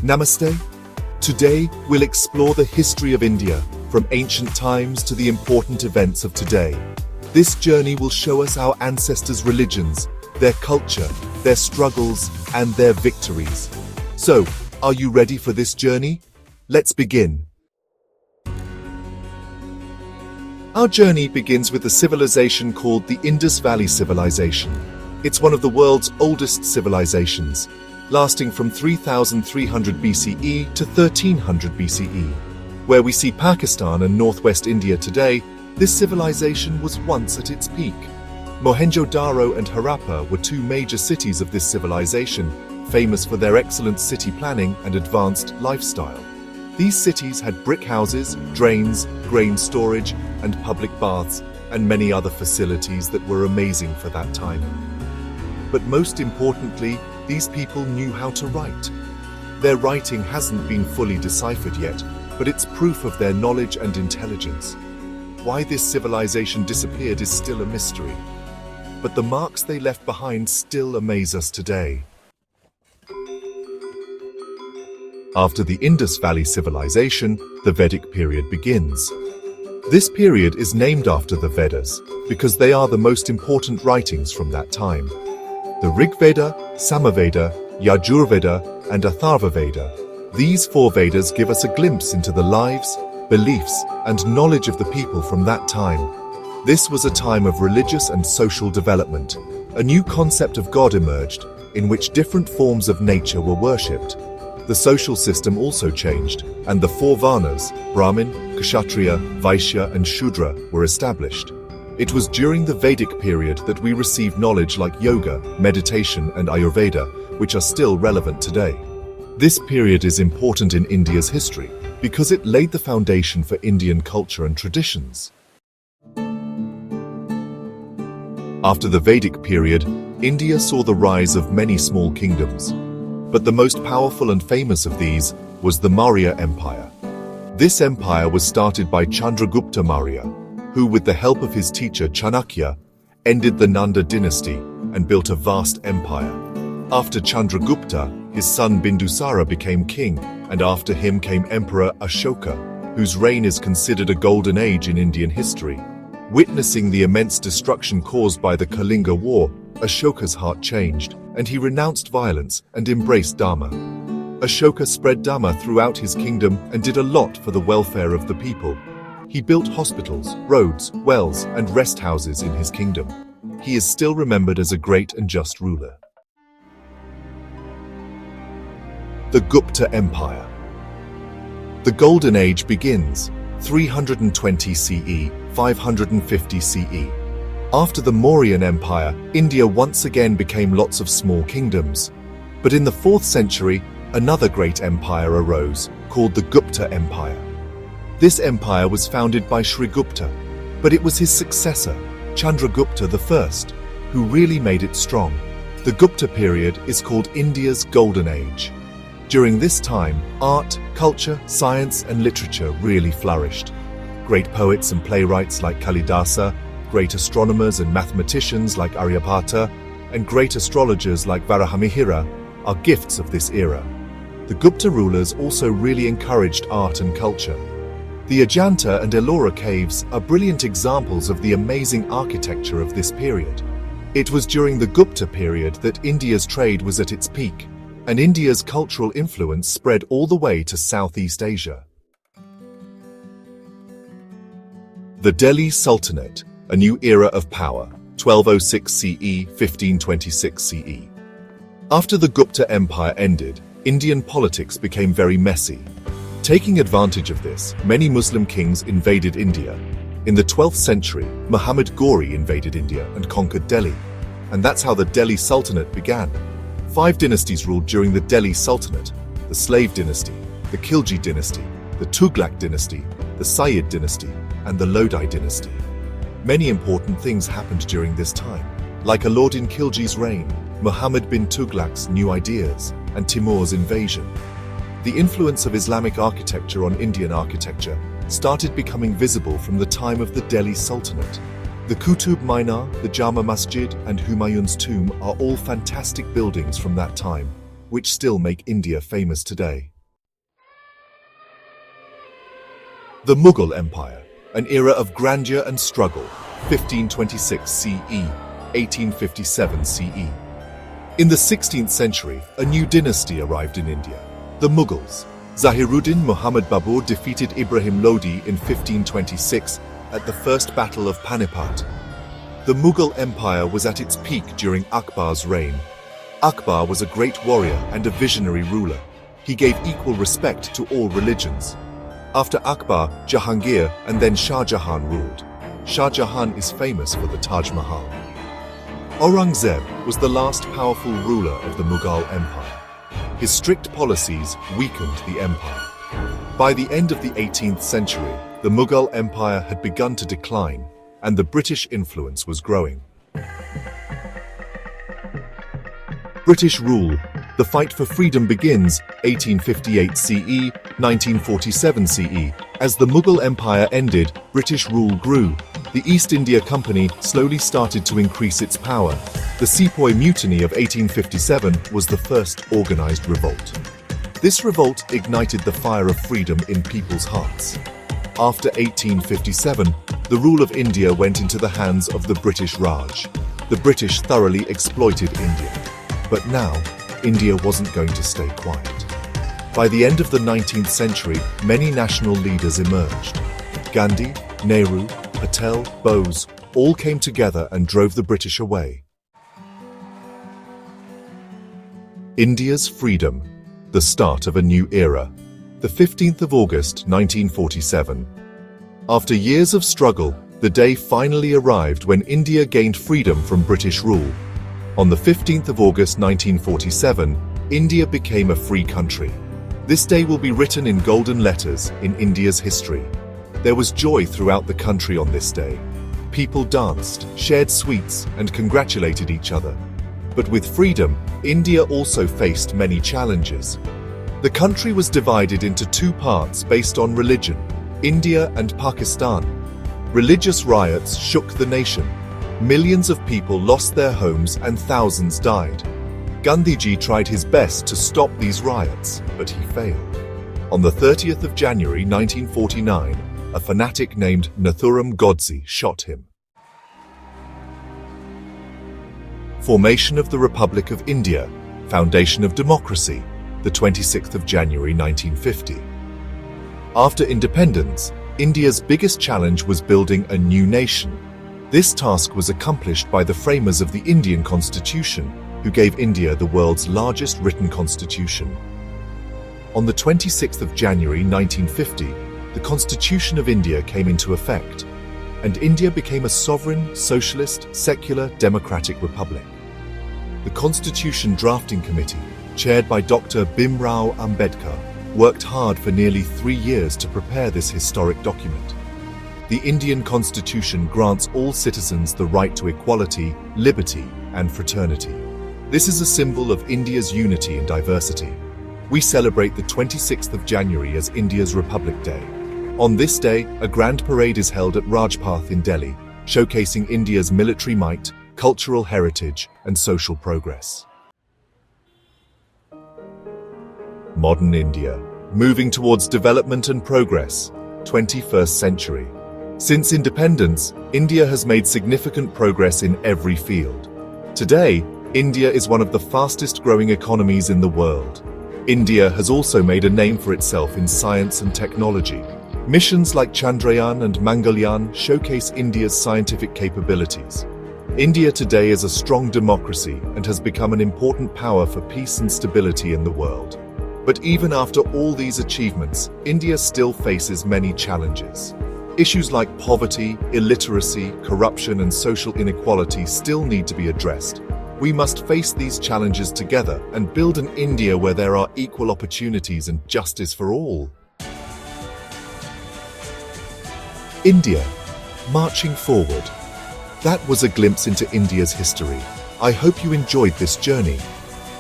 Namaste. Today, we'll explore the history of India, from ancient times to the important events of today. This journey will show us our ancestors' religions, their culture, their struggles, and their victories. So, are you ready for this journey? Let's begin. Our journey begins with a civilization called the Indus Valley Civilization. It's one of the world's oldest civilizations, lasting from 3300 BCE to 1300 BCE. Where we see Pakistan and northwest India today, this civilization was once at its peak. Mohenjo-Daro and Harappa were two major cities of this civilization, famous for their excellent city planning and advanced lifestyle. These cities had brick houses, drains, grain storage, and public baths, and many other facilities that were amazing for that time. But most importantly, these people knew how to write. Their writing hasn't been fully deciphered yet, but it's proof of their knowledge and intelligence. Why this civilization disappeared is still a mystery, but the marks they left behind still amaze us today. After the Indus Valley Civilization, the Vedic period begins. This period is named after the Vedas because they are the most important writings from that time. The Rig Veda, Samaveda, Yajurveda, and Atharva Veda. These four Vedas give us a glimpse into the lives, beliefs, and knowledge of the people from that time. This was a time of religious and social development. A new concept of God emerged, in which different forms of nature were worshipped. The social system also changed, and the four Varnas, Brahmin, Kshatriya, Vaishya, and Shudra, were established. It was during the Vedic period that we received knowledge like yoga, meditation, and Ayurveda, which are still relevant today. This period is important in India's history because it laid the foundation for Indian culture and traditions. After the Vedic period, India saw the rise of many small kingdoms. But the most powerful and famous of these was the Maurya Empire. This empire was started by Chandragupta Maurya, who, with the help of his teacher Chanakya, ended the Nanda dynasty and built a vast empire. After Chandragupta, his son Bindusara became king, and after him came Emperor Ashoka, whose reign is considered a golden age in Indian history. Witnessing the immense destruction caused by the Kalinga War, Ashoka's heart changed, and he renounced violence and embraced Dharma. Ashoka spread Dharma throughout his kingdom and did a lot for the welfare of the people. He built hospitals, roads, wells, and rest houses in his kingdom. He is still remembered as a great and just ruler. The Gupta Empire. The Golden Age begins 320 CE, 550 CE. After the Mauryan Empire, India once again became lots of small kingdoms. But in the 4th century, another great empire arose, called the Gupta Empire. This empire was founded by Sri Gupta, but it was his successor, Chandragupta I, who really made it strong. The Gupta period is called India's Golden Age. During this time, art, culture, science, and literature really flourished. Great poets and playwrights like Kalidasa, great astronomers and mathematicians like Aryabhata, and great astrologers like Varahamihira are gifts of this era. The Gupta rulers also really encouraged art and culture. The Ajanta and Ellora caves are brilliant examples of the amazing architecture of this period. It was during the Gupta period that India's trade was at its peak, and India's cultural influence spread all the way to Southeast Asia. The Delhi Sultanate, a new era of power, 1206 CE, 1526 CE. After the Gupta Empire ended, Indian politics became very messy. Taking advantage of this, many Muslim kings invaded India. In the 12th century, Muhammad Ghori invaded India and conquered Delhi. And that's how the Delhi Sultanate began. 5 dynasties ruled during the Delhi Sultanate: the Slave Dynasty, the Khilji Dynasty, the Tughlaq Dynasty, the Sayyid Dynasty, and the Lodi Dynasty. Many important things happened during this time, like Alauddin Khilji's reign, Muhammad bin Tughlaq's new ideas, and Timur's invasion. The influence of Islamic architecture on Indian architecture started becoming visible from the time of the Delhi Sultanate. The Qutub Minar, the Jama Masjid, and Humayun's tomb are all fantastic buildings from that time. which still make India famous today. The Mughal Empire, an era of grandeur and struggle, 1526 CE, 1857 CE. In the 16th century, a new dynasty arrived in India, the Mughals. Zahiruddin Muhammad Babur defeated Ibrahim Lodi in 1526 at the First Battle of Panipat. The Mughal Empire was at its peak during Akbar's reign. Akbar was a great warrior and a visionary ruler. He gave equal respect to all religions. After Akbar, Jahangir and then Shah Jahan ruled. Shah Jahan is famous for the Taj Mahal. Aurangzeb was the last powerful ruler of the Mughal Empire. His strict policies weakened the empire. By the end of the 18th century, the Mughal Empire had begun to decline, and the British influence was growing. British rule. The fight for freedom begins 1858 CE, 1947 CE. As the Mughal Empire ended, British rule grew. The East India Company slowly started to increase its power. The Sepoy Mutiny of 1857 was the first organized revolt. This revolt ignited the fire of freedom in people's hearts. After 1857, the rule of India went into the hands of the British Raj. The British thoroughly exploited India. But now, India wasn't going to stay quiet. By the end of the 19th century, many national leaders emerged. Gandhi, Nehru, Patel, Bose, all came together and drove the British away. India's freedom, the start of a new era. The 15th of August, 1947. After years of struggle, the day finally arrived when India gained freedom from British rule. On the 15th of August 1947, India became a free country. This day will be written in golden letters in India's history. There was joy throughout the country on this day. People danced, shared sweets, and congratulated each other. But with freedom, India also faced many challenges. The country was divided into two parts based on religion, India and Pakistan. Religious riots shook the nation. Millions of people lost their homes and thousands died. Gandhiji tried his best to stop these riots, but he failed. On the 30th of January 1949, a fanatic named Nathuram Godse shot him. Formation of the Republic of India, Foundation of Democracy, the 26th of January 1950. After independence, India's biggest challenge was building a new nation. This task was accomplished by the framers of the Indian Constitution, who gave India the world's largest written constitution. On the 26th of January 1950, the Constitution of India came into effect, and India became a sovereign, socialist, secular, democratic republic. The Constitution Drafting Committee, chaired by Dr. Bhimrao Ambedkar, worked hard for nearly 3 years to prepare this historic document. The Indian Constitution grants all citizens the right to equality, liberty, and fraternity. This is a symbol of India's unity and diversity. We celebrate the 26th of January as India's Republic Day. On this day, a grand parade is held at Rajpath in Delhi, showcasing India's military might, cultural heritage, and social progress. Modern India, moving towards development and progress, 21st century. Since independence, India has made significant progress in every field. Today, India is one of the fastest growing economies in the world. India has also made a name for itself in science and technology. Missions like Chandrayaan and Mangalyaan showcase India's scientific capabilities. India today is a strong democracy and has become an important power for peace and stability in the world. But even after all these achievements, India still faces many challenges. Issues like poverty, illiteracy, corruption, and social inequality still need to be addressed. We must face these challenges together and build an India where there are equal opportunities and justice for all. India, marching forward. That was a glimpse into India's history. I hope you enjoyed this journey.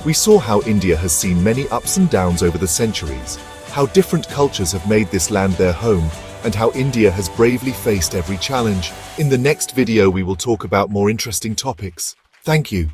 We saw how India has seen many ups and downs over the centuries, how different cultures have made this land their home, and how India has bravely faced every challenge. In the next video, we will talk about more interesting topics. Thank you.